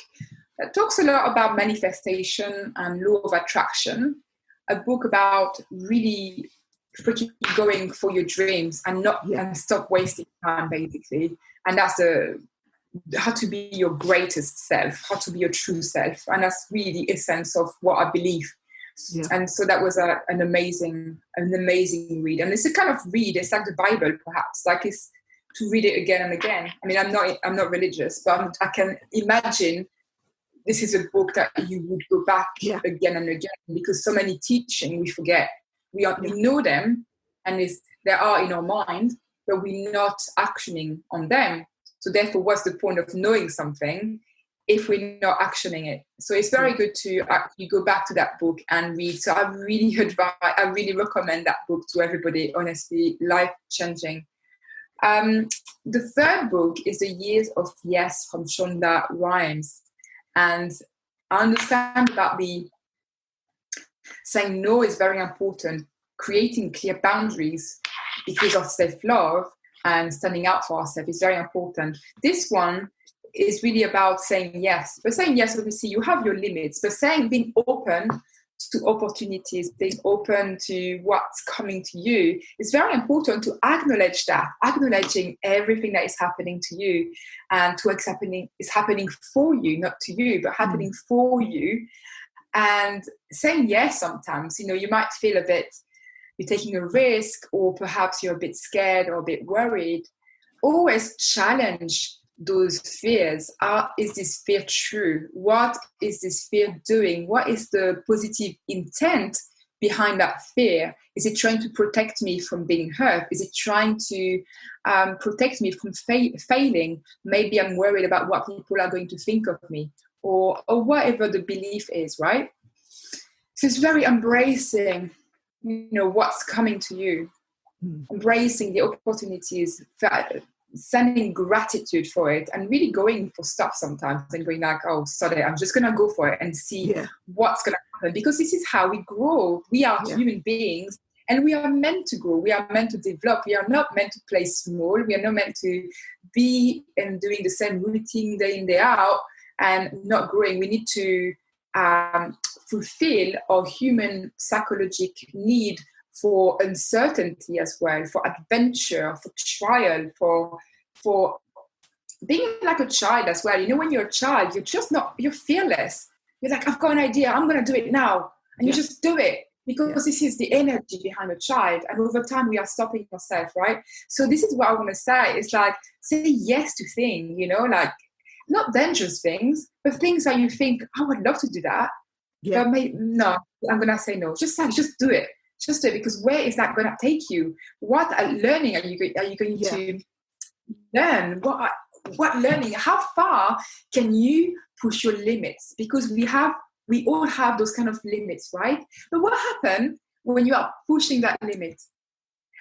that talks a lot about manifestation and law of attraction. A book about really freaking going for your dreams and and stop wasting time, basically. And that's how to be your greatest self, how to be your true self. And that's really the essence of what I believe. Yeah. And so that was an amazing read. And it's a kind of read, it's like the Bible, perhaps, like it's to read it again and again. I mean, I'm not religious, but I can imagine this is a book that you would go back again and again, because so many teaching we forget. We know them, and they are in our mind, but we're not actioning on them. So therefore, what's the point of knowing something if we're not actioning it? So it's very good to actually go back to that book and read. So I really recommend that book to everybody, honestly, life-changing. The third book is The Years of Yes from Shonda Rhimes. And I understand about the saying no is very important, creating clear boundaries because of self-love and standing out for ourselves is very important. This one is really about saying yes. But saying yes, obviously, you have your limits, but being open to opportunities, being open to what's coming to you, it's very important to acknowledge that, acknowledging everything that is happening to you and to what's happening is happening for you, not to you, but happening for you. And saying yes sometimes, you might feel a bit, you're taking a risk, or perhaps you're a bit scared or a bit worried. Always challenge those fears. Is this fear true? What is this fear doing? What is the positive intent behind that fear? Is it trying to protect me from being hurt? Is it trying to protect me from failing? Maybe I'm worried about what people are going to think of me, or whatever the belief is, right? So it's very embracing, what's coming to you, embracing the opportunities, sending gratitude for it, and really going for stuff sometimes and going like, oh, sorry, I'm just going to go for it and see what's going to happen, because this is how we grow. We are human beings, and we are meant to grow. We are meant to develop. We are not meant to play small. We are not meant to be and doing the same routine day in, day out and not growing. We need to fulfill our human psychological need for uncertainty as well, for adventure, for trial, for being like a child as well. When you're a child, you're fearless. You're like, I've got an idea, I'm going to do it now. And you just do it, because this is the energy behind a child. And over time, we are stopping ourselves, right? So this is what I want to say. It's like, say yes to things, like not dangerous things, but things that you think, I would love to do that. Yeah. But no, I'm going to say no. Just do it. Just do it, because where is that going to take you? What learning are you going to learn? What learning? How far can you push your limits? Because we all have those kind of limits, right? But what happens when you are pushing that limit?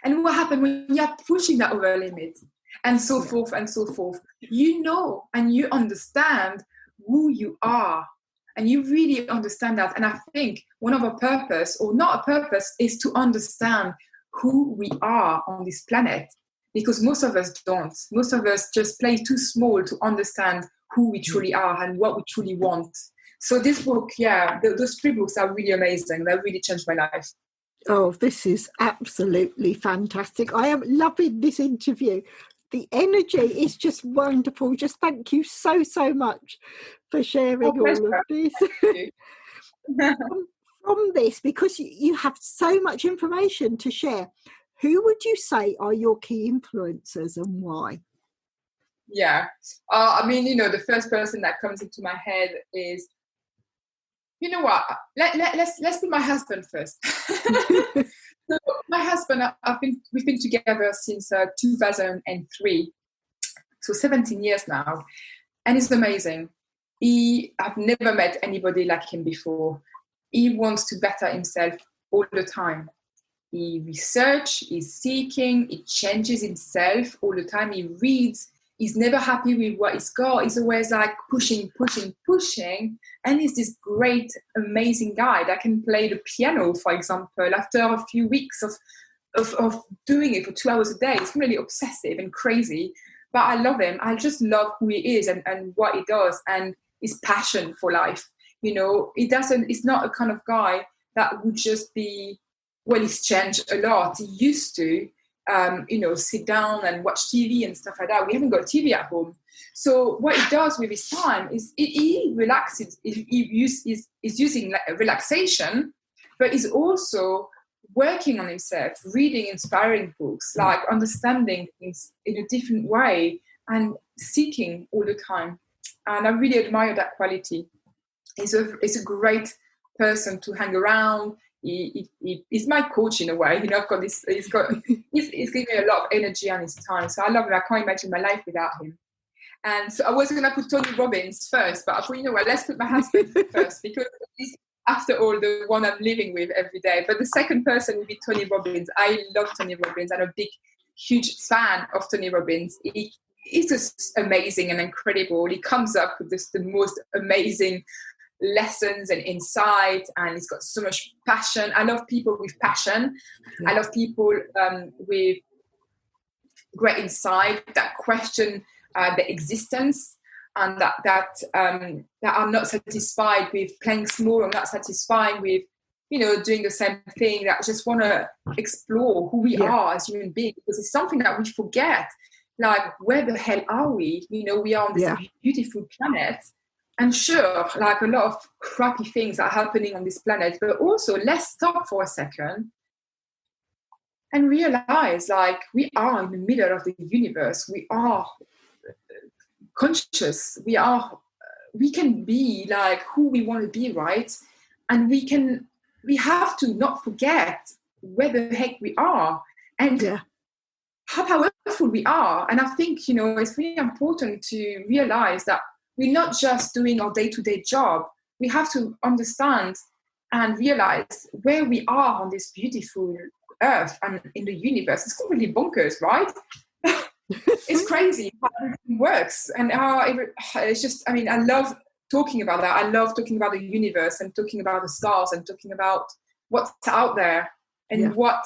And what happens when you are pushing that over limit? And so forth and so forth. And you understand who you are. And you really understand that. And I think one of our purpose, or not a purpose, is to understand who we are on this planet. Because most of us don't. Most of us just play too small to understand who we truly are and what we truly want. So this book, those 3 books are really amazing. They really changed my life. Oh, this is absolutely fantastic. I am loving this interview. The energy is just wonderful. Just thank you so much for sharing all of this. From this, because you have so much information to share, who would you say are your key influencers and why? Yeah. The first person that comes into my head is, let's put my husband first. So my husband, we've been together since 2003, so 17 years now, and he's amazing. I've never met anybody like him before. He wants to better himself all the time. He researches, he's seeking, he changes himself all the time. He reads. He's never happy with what he's got. He's always like pushing. And he's this great, amazing guy that can play the piano, for example, after a few weeks of doing it for 2 hours a day. It's really obsessive and crazy. But I love him. I just love who he is and what he does and his passion for life. He's not a kind of guy that would just be, he's changed a lot. He used to, sit down and watch TV and stuff like that. We haven't got TV at home. So what he does with his time is he relaxes. He's using relaxation, but he's also working on himself, reading inspiring books, like understanding things in a different way and seeking all the time. And I really admire that quality. He's a great person to hang around. He's my coach in a way. I've got this. He's giving me a lot of energy and his time. So I love him. I can't imagine my life without him. And so I was going to put Tony Robbins first, but I thought, let's put my husband first, because he's, after all, the one I'm living with every day. But the second person would be Tony Robbins. I love Tony Robbins. I'm a big, huge fan of Tony Robbins. He's just amazing and incredible. He comes up with the most amazing lessons and insight, and he's got so much passion. I love people with passion. I love people with great insight that question the existence, and that are not satisfied with playing small, or not satisfied with doing the same thing, that just want to explore who we are as human beings, because it's something that we forget. Like, where the hell are we? We are on this beautiful planet, and sure, like, a lot of crappy things are happening on this planet, but also let's stop for a second and realize, like, we are in the middle of the universe. We are conscious. We can be like who we want to be, right? And we have to not forget where the heck we are, and how powerful we are. And I think, it's really important to realize that we're not just doing our day-to-day job. We have to understand and realize where we are on this beautiful earth and in the universe. It's completely bonkers, right? It's crazy how it works. And it's just, I love talking about that. I love talking about the universe and talking about the stars and talking about what's out there and what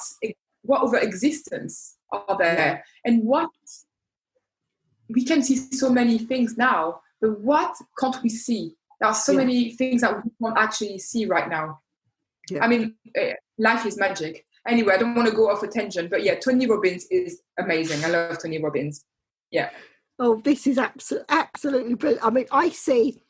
other existence are there, and what we can see so many things now, but what can't we see? There are so many things that we can't actually see right now. Life is magic. Anyway, I don't want to go off a tangent, but Tony Robbins is amazing. I love Tony Robbins. Yeah. Oh, this is absolutely brilliant. I see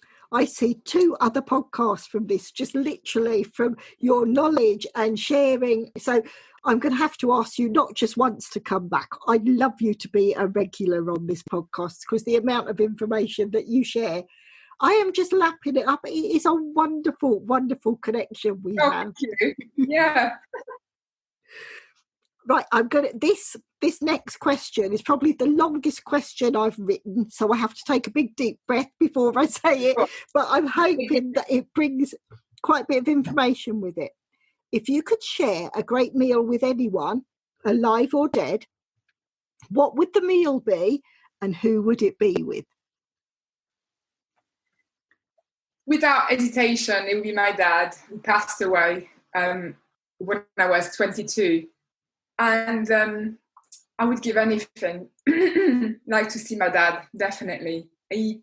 two other podcasts from this, just literally from your knowledge and sharing. So I'm going to have to ask you not just once to come back. I'd love you to be a regular on this podcast, because the amount of information that you share, I am just lapping it up. It is a wonderful, wonderful connection we have. Thank you. Yeah. Right, I'm going to, this next question is probably the longest question I've written, so I have to take a big deep breath before I say it, but I'm hoping that it brings quite a bit of information with it. If you could share a great meal with anyone, alive or dead, what would the meal be, and who would it be with? Without hesitation, it would be my dad, who passed away when I was 22. And I would give anything like to see my dad, definitely. He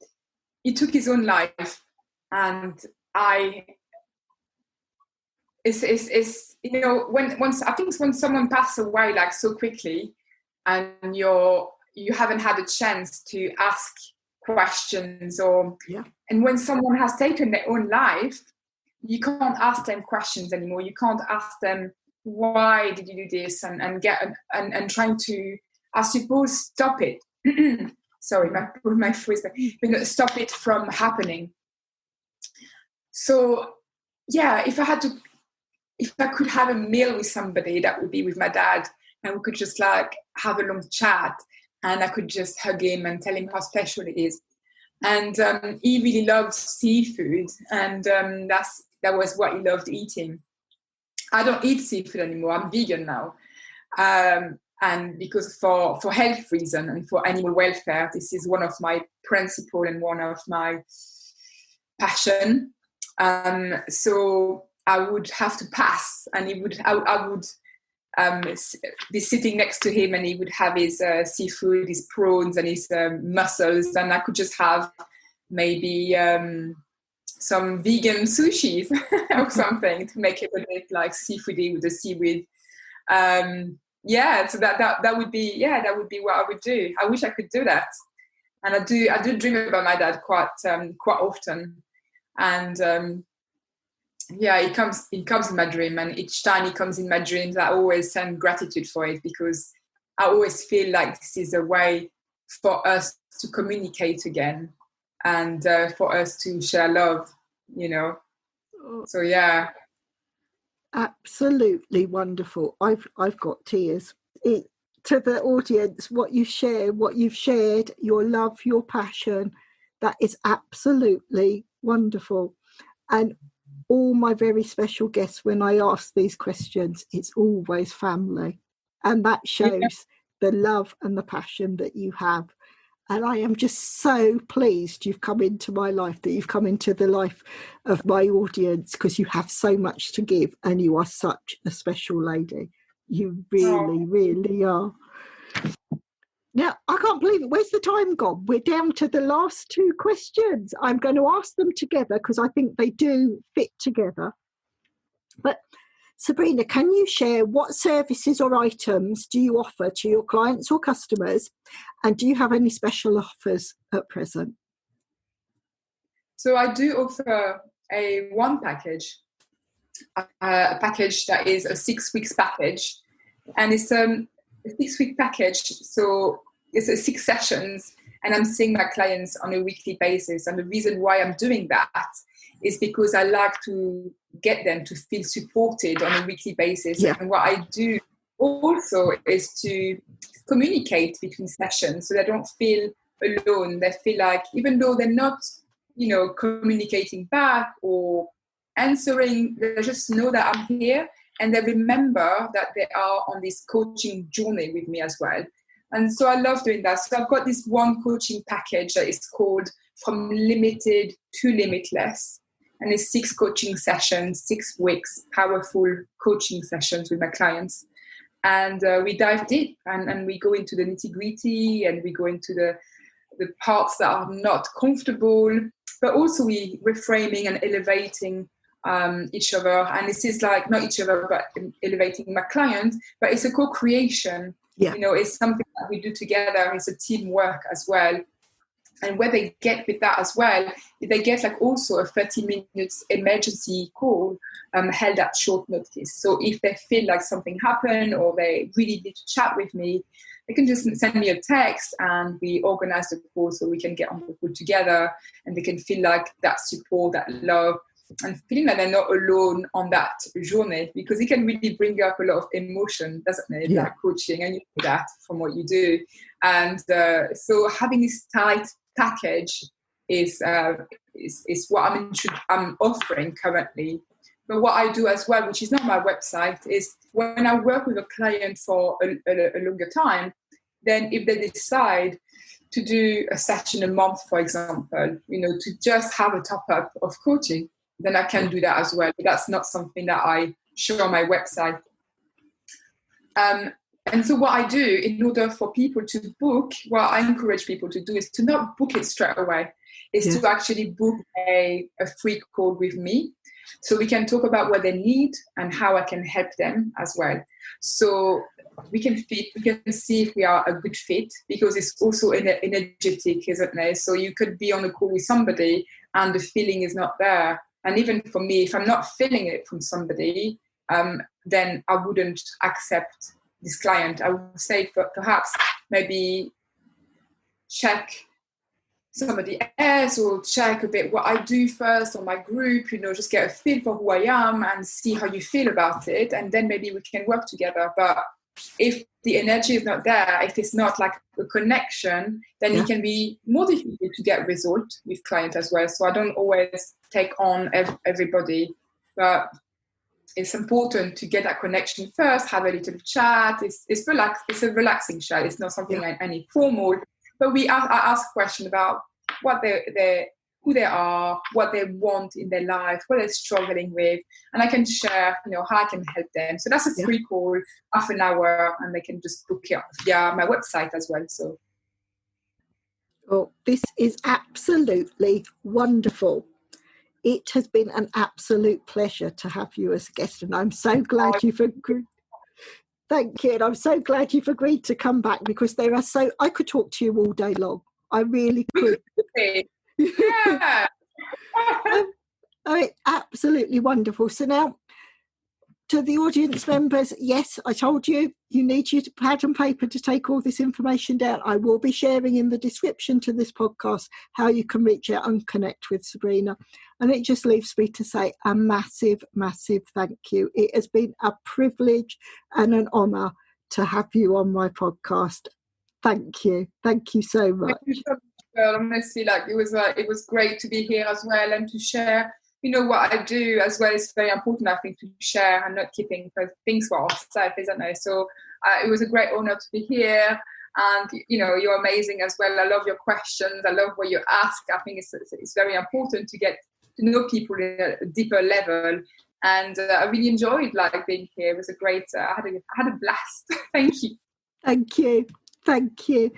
took his own life, and when someone passes away like so quickly, and you haven't had a chance to ask questions, and when someone has taken their own life, you can't ask them questions anymore. You can't ask them, why did you do this, and trying to, I suppose, stop it. Sorry, my voice, stop it from happening. So if I could have a meal with somebody, that would be with my dad, and we could just like have a long chat, and I could just hug him and tell him how special it is. And he really loved seafood, and that was what he loved eating. I don't eat seafood anymore. I'm vegan now. And because for health reason and for animal welfare, this is one of my principles and one of my passion. So I would have to pass, and I would be sitting next to him, and he would have his seafood, his prawns and his mussels, and I could just have maybe some vegan sushis or something to make it a bit like seafoody with the seaweed. So that would be what I would do. I wish I could do that, and I do dream about my dad quite often. And he comes in my dream, and each time he comes in my dreams, I always send gratitude for it, because I always feel like this is a way for us to communicate again, and for us to share love So yeah. Absolutely wonderful. I've got tears. To the audience, what you've shared, your love, your passion, that is absolutely wonderful. And all my very special guests, when I ask these questions, it's always family. And that shows the love and the passion that you have. And I am just so pleased you've come into my life, that you've come into the life of my audience, because you have so much to give and you are such a special lady. You really, really are. Now, I can't believe it. Where's the time gone? We're down to the last two questions. I'm going to ask them together because I think they do fit together. But Sabrina, can you share what services or items do you offer to your clients or customers? And do you have any special offers at present? So I do offer one package, a package that is a 6 weeks package. And it's a 6 week package. So it's 6 sessions and I'm seeing my clients on a weekly basis. And the reason why I'm doing that is because I like to get them to feel supported on a weekly basis. Yeah. And what I do also is to communicate between sessions so they don't feel alone. They feel like, even though they're not, communicating back or answering, they just know that I'm here and they remember that they are on this coaching journey with me as well. And so I love doing that. So I've got this one coaching package that is called From Limited to Limitless. And it's 6 coaching sessions, 6 weeks, powerful coaching sessions with my clients. And we dive deep and we go into the nitty-gritty and we go into the parts that are not comfortable, but also we reframing and elevating each other. And this is like, not each other, but elevating my client, but it's a co-creation. Yeah. It's something that we do together. It's a teamwork as well. And where they get with that as well, they get like also a 30 minutes emergency call held at short notice. So if they feel like something happened or they really need to chat with me, they can just send me a text and we organize the call so we can get on the call together and they can feel like that support, that love, and feeling like they're not alone on that journey, because it can really bring up a lot of emotion, doesn't it? Yeah. Like coaching, and you know that from what you do. And so having this tight package is what I'm offering currently. But what I do as well, which is not my website, is when I work with a client for a longer time, then if they decide to do a session a month, for example, to just have a top up of coaching, then I can do that as well. But that's not something that I show on my website. And so what I do in order for people to book, what I encourage people to do is to not book it straight away, is to actually book a free call with me. So we can talk about what they need and how I can help them as well. So we can see if we are a good fit, because it's also energetic, isn't it? So you could be on a call with somebody and the feeling is not there. And even for me, if I'm not feeling it from somebody, then I wouldn't accept this client. I would say perhaps maybe check somebody else or check a bit what I do first on my group, just get a feel for who I am and see how you feel about it. And then maybe we can work together. But if the energy is not there, if it's not like a connection, then it can be more difficult to get result with clients as well. So I don't always take on everybody, but it's important to get that connection first, have a little chat. It's a relaxing chat. It's not something any formal, but I ask questions about what who they are, what they want in their life, what they're struggling with, and I can share, how I can help them. So that's a free call, half an hour, and they can just book it via my website as well. So, this is absolutely wonderful. It has been an absolute pleasure to have you as a guest, and I'm so glad you've agreed. Thank you, and I'm so glad you've agreed to come back, because I could talk to you all day long. I really could. Yeah. Absolutely wonderful. So now, to the audience members, yes, I told you, you need your pad and paper to take all this information down. I will be sharing in the description to this podcast how you can reach out and connect with Sabrina. And it just leaves me to say a massive, massive thank you. It has been a privilege and an honour to have you on my podcast. Thank you. Thank you so much. Thank you so much, girl. Honestly, it was great to be here as well and to share, what I do as well. Is very important, I think, to share and not keeping things for ourselves, isn't it? So it was a great honor to be here. And, you're amazing as well. I love your questions. I love what you ask. I think it's very important to get to know people at a deeper level. And I really enjoyed being here. It was a great, I had a blast. Thank you. Thank you. Thank you.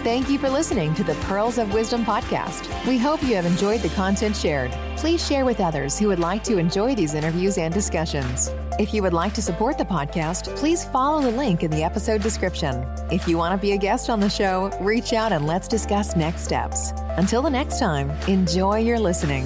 Thank you for listening to the Pearls of Wisdom podcast. We hope you have enjoyed the content shared. Please share with others who would like to enjoy these interviews and discussions. If you would like to support the podcast, please follow the link in the episode description. If you want to be a guest on the show, reach out and let's discuss next steps. Until the next time, enjoy your listening.